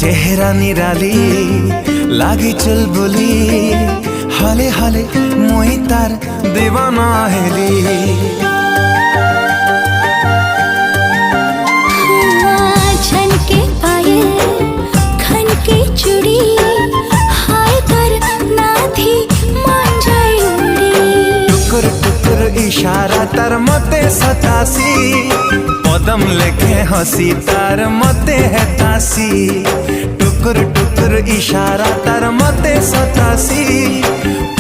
चेहरा निराली लागी चुलबुली हाले हाले मुई तार दीवाना हेली। छनके पायल खनके चूड़ी हाय कर नाथी मान जाए उड़ी। टुकुर टुकुर इशारा तार मते सतासी पदम लेखे हसी तार मते है तासी। टुकुर टुकुर इशारा तार मते सतासी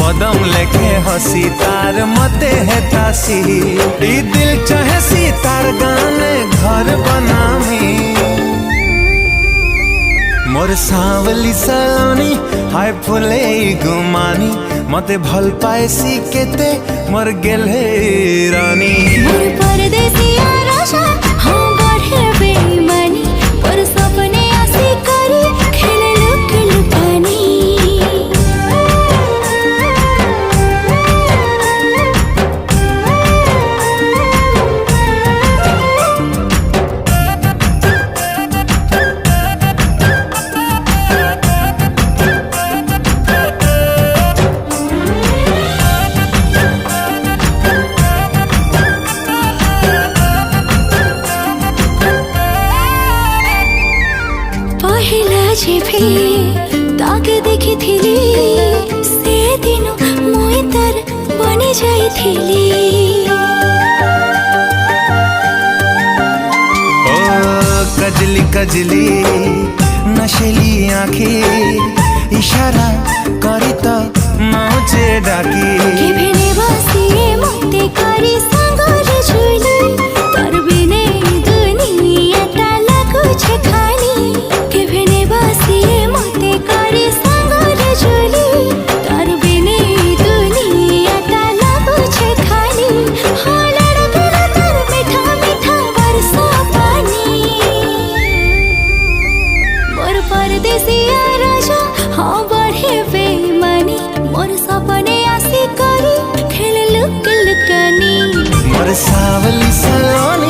पदम लेखे हसी तार मते है तासी। ई दिल चाहे सी तार गाने घर बनामी मोर सांवली सलोनी हाय फुले गुमानी मते भल पाए सी केते मोर गेले रानी। मोर परदेसिया राजा हाँ बढ़े बेईमानी पर सपने आसी करे खेले लुक लुकानी। पहला जेबे ताक देखी थिली से दिन मुई तार बनी जाई थिली। ओ कजली कजली नशेली आँखें इशारा करी तो मौजे डाकी। केभेने बसिए मते करी संगरे झुली तार बिने दुनियाटा लाଗୁছে खाली। केभेने बसिए मते करी संगरे झुली तार बिने दुनियाटा लाଗୁছে खाली। हाँ लड़केला तार मीठा मीठा बरसा पानी मोर परदेसिया राजा हाँ बढ़े बेईमानी मोर सपने आसी करी खेल लुक लुकानी। मोर सांवली सलोनी